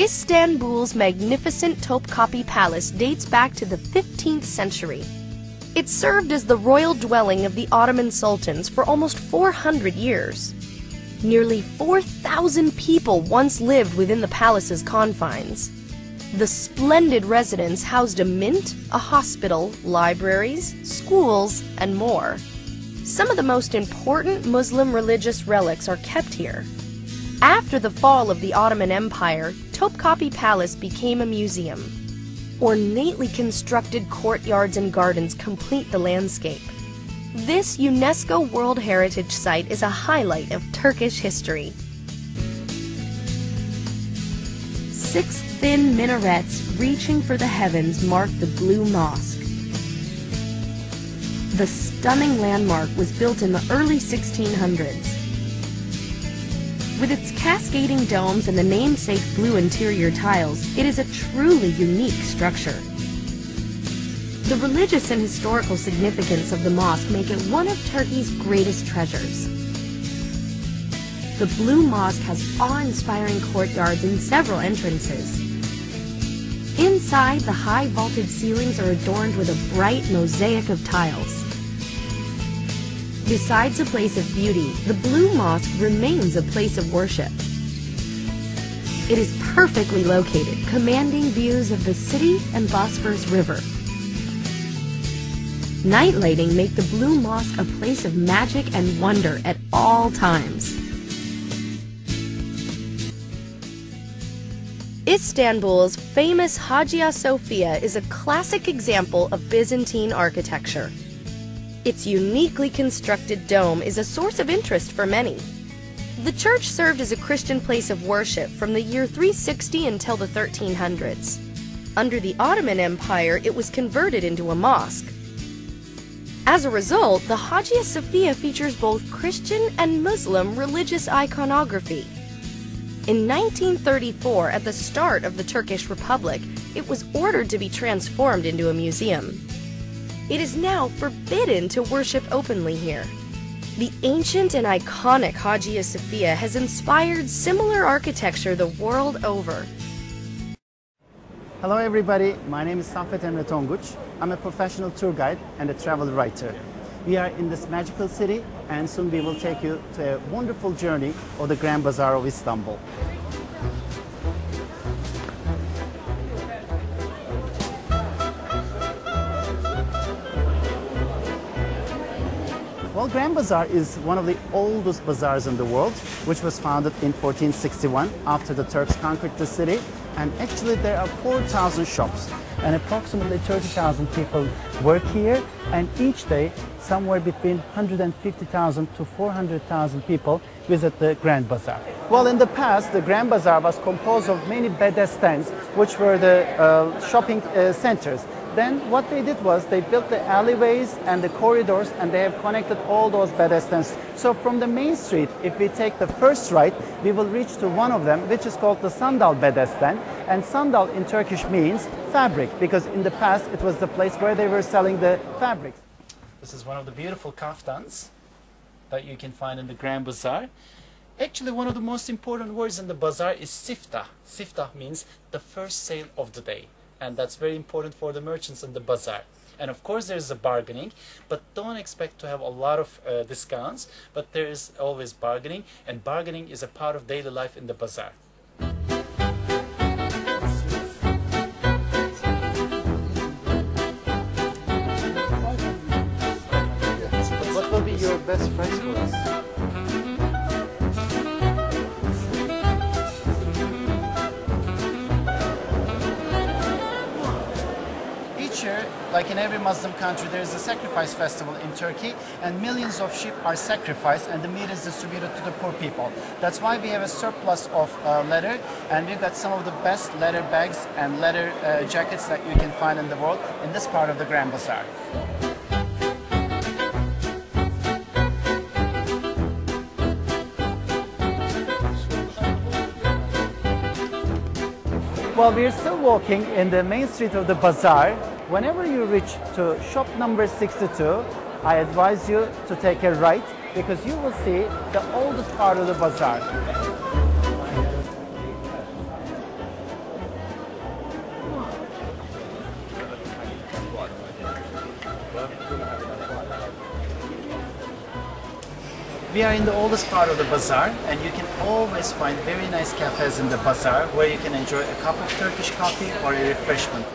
Istanbul's magnificent Topkapi Palace dates back to the 15th century. It served as the royal dwelling of the Ottoman sultans for almost 400 years. Nearly 4,000 people once lived within the palace's confines. The splendid residence housed a mint, a hospital, libraries, schools, and more. Some of the most important Muslim religious relics are kept here. After the fall of the Ottoman Empire, Topkapi Palace became a museum. Ornately constructed courtyards and gardens complete the landscape. This UNESCO World Heritage Site is a highlight of Turkish history. 6 thin minarets reaching for the heavens mark the Blue Mosque. The stunning landmark was built in the early 1600s. With its cascading domes and the namesake blue interior tiles, it is a truly unique structure. The religious and historical significance of the mosque make it one of Turkey's greatest treasures. The Blue Mosque has awe-inspiring courtyards and several entrances. Inside, the high vaulted ceilings are adorned with a bright mosaic of tiles. Besides a place of beauty, the Blue Mosque remains a place of worship. It is perfectly located, commanding views of the city and Bosphorus River. Night lighting make the Blue Mosque a place of magic and wonder at all times. Istanbul's famous Hagia Sophia is a classic example of Byzantine architecture. Its uniquely constructed dome is a source of interest for many. The church served as a Christian place of worship from the year 360 until the 1300s. Under the Ottoman Empire, it was converted into a mosque. As a result, the Hagia Sophia features both Christian and Muslim religious iconography. In 1934, at the start of the Turkish Republic, it was ordered to be transformed into a museum. It is now forbidden to worship openly here. The ancient and iconic Hagia Sophia has inspired similar architecture the world over. Hello everybody, my name is Saffet Emre Tonguç. I'm a professional tour guide and a travel writer. We are in this magical city and soon we will take you to a wonderful journey of the Grand Bazaar of Istanbul. Well, Grand Bazaar is one of the oldest bazaars in the world, which was founded in 1461 after the Turks conquered the city. And actually there are 4,000 shops and approximately 30,000 people work here, and each day somewhere between 150,000 to 400,000 people visit the Grand Bazaar. Well, in the past the Grand Bazaar was composed of many bedestans, which were the shopping centers. Then what they did was they built the alleyways and the corridors, and they have connected all those bedestans. So from the main street, if we take the first right, we will reach to one of them, which is called the Sandal Bedestan. And sandal in Turkish means fabric, because in the past it was the place where they were selling the fabrics. This is one of the beautiful kaftans that you can find in the Grand Bazaar. Actually, one of the most important words in the bazaar is siftah. Siftah means the first sale of the day. And that's very important for the merchants in the bazaar. And of course there is a bargaining, but don't expect to have a lot of discounts, but there is always bargaining, and bargaining is a part of daily life in the bazaar. What will be your best price for us? Like in every Muslim country, there is a sacrifice festival in Turkey, and millions of sheep are sacrificed and the meat is distributed to the poor people. That's why we have a surplus of leather, and we've got some of the best leather bags and leather jackets that you can find in the world in this part of the Grand Bazaar. Well, we're still walking in the main street of the bazaar. Whenever you reach to shop number 62, I advise you to take a right, because you will see the oldest part of the bazaar. We are in the oldest part of the bazaar, and you can always find very nice cafes in the bazaar where you can enjoy a cup of Turkish coffee or a refreshment.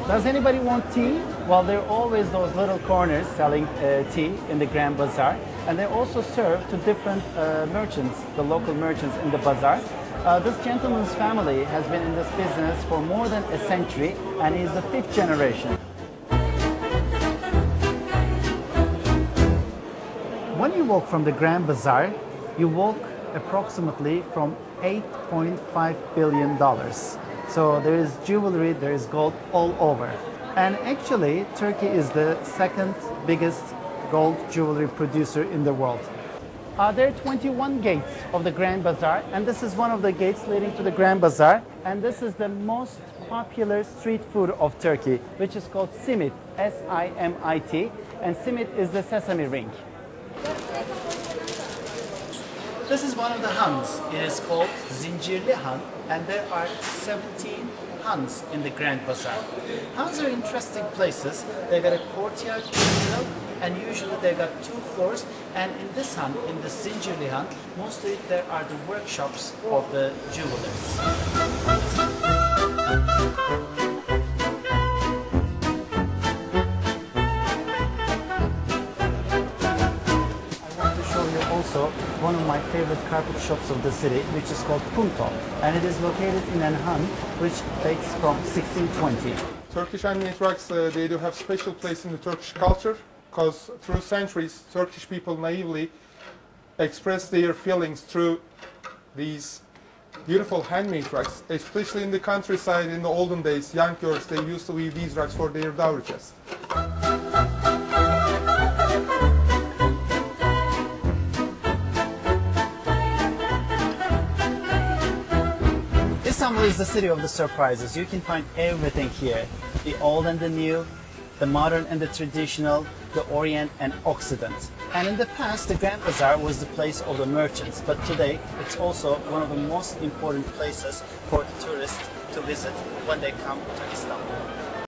Does anybody want tea? Well, there are always those little corners selling tea in the Grand Bazaar, and they also serve to different merchants, the local merchants in the bazaar. This gentleman's family has been in this business for more than a century, and he's the 5th generation. When you walk from the Grand Bazaar, you walk approximately from $8.5 billion. So there is jewelry, there is gold all over. And actually, Turkey is the 2nd biggest gold jewelry producer in the world. There are 21 gates of the Grand Bazaar, and this is one of the gates leading to the Grand Bazaar. And this is the most popular street food of Turkey, which is called simit, S-I-M-I-T, and simit is the sesame ring. This is one of the hans. It is called Zincirli Han, and there are 17 hans in the Grand Bazaar. Hans are interesting places. They've got a courtyard in the middle, and usually they've got 2 floors. And in this Han, in the Zincirli Han, mostly there are the workshops of the jewelers. Also, one of my favorite carpet shops of the city, which is called Punto, and it is located in an Han which dates from 1620. Turkish handmade rugs, they do have special place in the Turkish culture, because through centuries, Turkish people naively express their feelings through these beautiful handmade rugs, especially in the countryside in the olden days. Young girls, they used to weave these rugs for their dowry chest. Istanbul is the city of the surprises. You can find everything here. The old and the new, the modern and the traditional, the Orient and Occident. And in the past, the Grand Bazaar was the place of the merchants, but today it's also one of the most important places for the tourists to visit when they come to Istanbul.